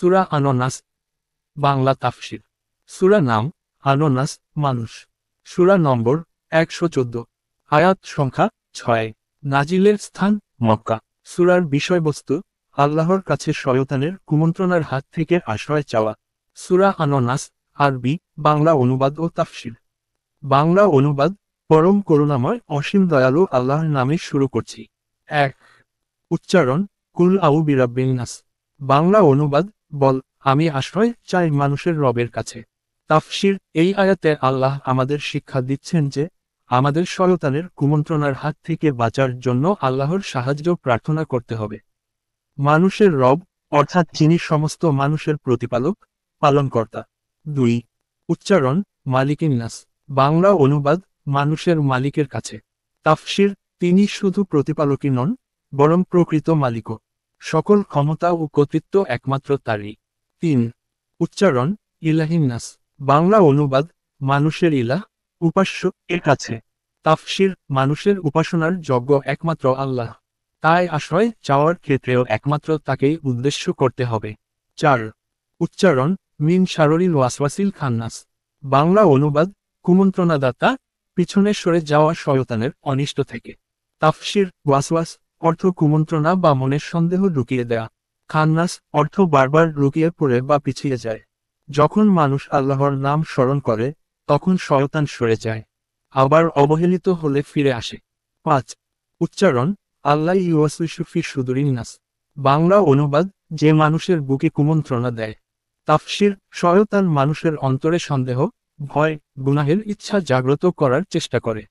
সূরা আন-নাস বাংলা তাফসীর। সূরা নাম আন-নাস মানুষ। সূরা নম্বর 114। আয়াত সংখ্যা 6। নাজিলের স্থান মক্কা। সূরার বিষয়বস্তু আল্লাহর কাছে শয়তানের কুমন্ত্রণার হাত থেকে আশ্রয় চাওয়া। সূরা আন-নাস আরবি বাংলা অনুবাদ ও তাফসীর। বাংলা অনুবাদ পরম করুণাময় অসীম দয়ালু আল্লাহর নামে শুরু করছি। 1। উচ্চারণ কুল আউ বিরাব্বিন নাস। বাংলা অনুবাদ বল, আমি আশ্রয় চাই মানুষের রবের কাছে। তাফসীর এই আয়াতে আল্লাহ আমাদের শিক্ষা দিচ্ছেন যে আমাদের শয়তানের কুমন্ত্রণার হাত থেকে বাঁচার জন্য আল্লাহর সাহায্য প্রার্থনা করতে হবে। মানুষের রব অর্থাৎ যিনি সমস্ত মানুষের প্রতিপালক পালনকর্তা। 2। উচ্চারণ মালিকিন নাস। বাংলা অনুবাদ মানুষের মালিকের কাছে। তাফসীর তিনি শুধু প্রতিপালকই নন, বরং প্রকৃত মালিকও। সকল ক্ষমতা ও কর্তৃত্ব একমাত্র তারই। 3। উচ্চারণ ইলাহিন নাস। বাংলা অনুবাদ মানুষের ইলাহ উপাস্য এর কাছে। তাফসীর মানুষের উপাসনার যোগ্য একমাত্র আল্লাহ, তাই আশ্রয় চাওয়ার ক্ষেত্রেও একমাত্র তাকেই উদ্দেশ্য করতে হবে। 4। উচ্চারণ মিন শাররিল ওয়াসওয়াসিল খান্নাস। বাংলা অনুবাদ কুমন্ত্রণাদাতা পিছনে সরে যাওয়া শয়তানের অনিষ্ট থেকে। তাফসীর ওয়াসওয়াস অর্থ কুমন্ত্রণা বা মনের সন্দেহ ঢুকিয়ে দেয়া। খান্নাস অর্থ বারবার লুকিয়ে পড়ে বা পিছিয়ে যায়। যখন মানুষ আল্লাহর নাম স্মরণ করে তখন শয়তান সরে যায়, আবার অবহেলিত হলে ফিরে আসে। 5। উচ্চারণ আল্লাহ ইউয়াসউসুফি সুদুরিন নাস। বাংলা অনুবাদ যে মানুষের বুকে কুমন্ত্রণা দেয়। তাফসীর শয়তান মানুষের অন্তরে সন্দেহ, ভয়, গুনাহের ইচ্ছা জাগ্রত করার চেষ্টা করে।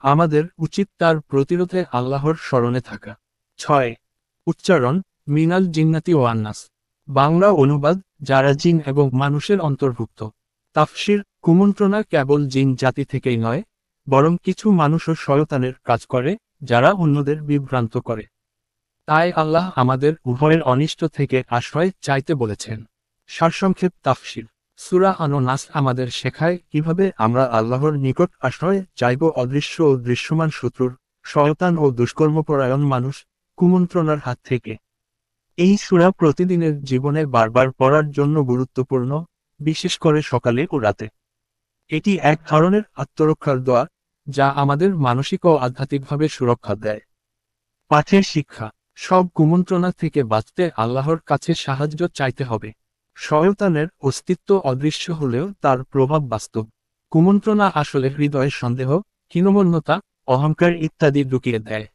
আমাদের উচিত তার প্রতিরোধে আল্লাহর স্মরণে থাকা। 6। উচ্চারণ মিনাল জিন্নাতি ওয়ান নাস। বাংলা অনুবাদ যারা জিন এবং মানুষের অন্তর্ভুক্ত। তাফসীর কুমন্ত্রণা কেবল জিন জাতি থেকেই নয়, বরং কিছু মানুষও শয়তানের কাজ করে যারা অন্যদের বিভ্রান্ত করে। তাই আল্লাহ আমাদের উভয়ের অনিষ্ট থেকে আশ্রয় চাইতে বলেছেন। সারসংক্ষেপ তাফসীর সূরা আন-নাস আমাদের শেখায় কিভাবে আমরা আল্লাহর নিকট আশ্রয় চাইব অদৃশ্য ও দৃশ্যমান শত্রুর, শয়তান ও দুষ্কর্মপরায়ণ মানুষ কুমন্ত্রণার হাত থেকে। এই সূরা প্রতিদিনের জীবনে বারবার পড়ার জন্য গুরুত্বপূর্ণ, বিশেষ করে সকালে ও রাতে। এটি এক ধরনের আত্মরক্ষার দোয়া, যা আমাদের মানসিক ও আধ্যাত্মিকভাবে সুরক্ষা দেয়। পাঠের শিক্ষা সব কুমন্ত্রণা থেকে বাঁচতে আল্লাহর কাছে সাহায্য চাইতে হবে। শয়তানের অস্তিত্ব অদৃশ্য হলেও তার প্রভাব বাস্তব। কুমন্ত্রণা আসলে হৃদয়ের সন্দেহ, হীনমন্যতা, অহংকার ইত্যাদি ঢুকিয়ে দেয়।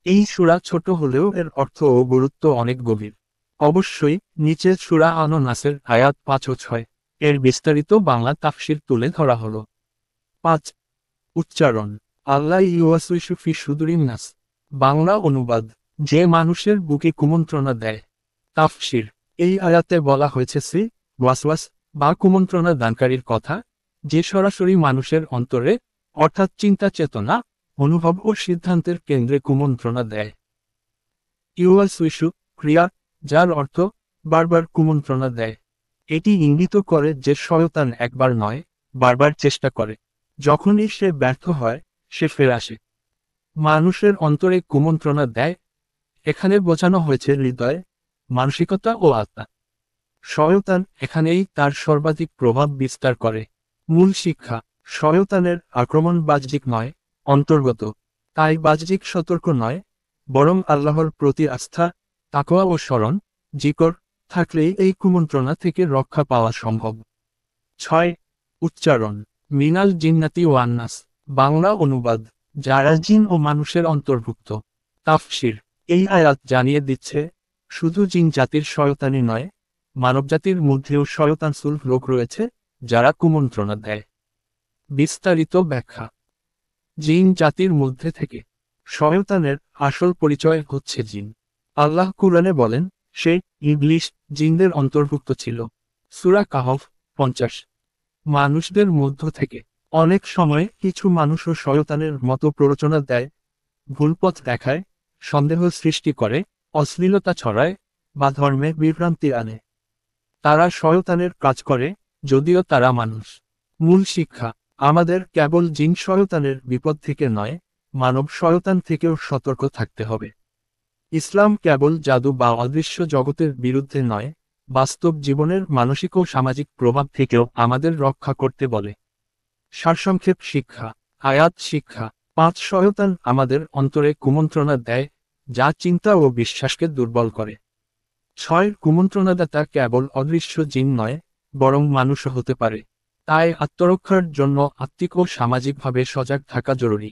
এই সূরা ছোট হলেও এর অর্থ ও গুরুত্ব অনেক গভীর। অবশ্যই নিচের সূরা আন-নাসের আয়াত 5 ও 6 এর বিস্তারিত বাংলা তাফসীর তুলে ধরা হলো। 5। উচ্চারণ আল্লাহ ইউয়াসউসুফি সুদুরিন নাস। বাংলা অনুবাদ যে মানুষের বুকে কুমন্ত্রণা দেয়। তাফসীর এই আয়াতে বলা হয়েছে ওয়াসওয়াস বা কুমন্ত্রণা দানকারীর কথা, যে সরাসরি মানুষের অন্তরে অর্থাৎ চিন্তা চেতনা, অনুভব ও সিদ্ধান্তের কেন্দ্রে কুমন্ত্রণা দেয়। ইউয়াসউসু ক্রিয়া, যার অর্থ বারবার কুমন্ত্রণা দেয়। এটি ইঙ্গিত করে যে শয়তান একবার নয়, বারবার চেষ্টা করে। যখনই সে ব্যর্থ হয় সে ফিরে আসে। মানুষের অন্তরে কুমন্ত্রণা দেয় এখানে বোঝানো হয়েছে হৃদয়, মানসিকতা ও আত্মা। শয়তান এখানেই তার সর্বাধিক প্রভাব বিস্তার করে। মূল শিক্ষা শয়তানের আক্রমণ বাহ্যিক নয়, অন্তর্গত। তাই বাহ্যিক সতর্ক নয়, বরং আল্লাহর প্রতি আস্থা, তাকওয়া ও স্মরণ, জিকর থাকলেই এই কুমন্ত্রণা থেকে রক্ষা পাওয়া সম্ভব। 6। উচ্চারণ মিনাল জিন্নাতি ওয়ান নাস। বাংলা অনুবাদ যারা জিন ও মানুষের অন্তর্ভুক্ত। তাফসীর এই আয়াত জানিয়ে দিচ্ছে শুধু জিন জাতির শয়তানি নয়, মানবজাতির মধ্যেও শয়তানসুল লোক রয়েছে যারা কুমন্ত্রণা দেয়। বিস্তারিত ব্যাখ্যা জিন জাতির মধ্যে থেকে শয়তানের আসল পরিচয় হচ্ছে জিন। আল্লাহ কুরআনে বলেন সে ইবলিস জিনদের অন্তর্ভুক্ত ছিল। সূরা কাহফ 50। মানুষদের মধ্য থেকে অনেক সময় কিছু মানুষও শয়তানের মতো প্ররোচনা দেয়, ভুলপথ দেখায়, সন্দেহ সৃষ্টি করে, অশ্লীলতা ছড়ায় বা ধর্মে বিভ্রান্তি আনে। তারা শয়তানের কাজ করে, যদিও তারা মানুষ। মূল শিক্ষা আমাদের কেবল জিন শয়তানের বিপদ থেকে নয়, মানব শয়তান থেকেও সতর্ক থাকতে হবে। ইসলাম কেবল জাদু বা অদৃশ্য জগতের বিরুদ্ধে নয়, বাস্তব জীবনের মানসিক ও সামাজিক প্রভাব থেকেও আমাদের রক্ষা করতে বলে। সারসংক্ষেপ শিক্ষা। আয়াত শিক্ষা 5 শয়তান আমাদের অন্তরে কুমন্ত্রণা দেয়, যা চিন্তা ও বিশ্বাসকে দুর্বল করে। 6 কুমন্ত্রণাদাতা কেবল অদৃশ্য জিন নয়, বরং মানুষও হতে পারে। তাই আত্মরক্ষার জন্য আত্মিক ও সামাজিকভাবে সজাগ থাকা জরুরি।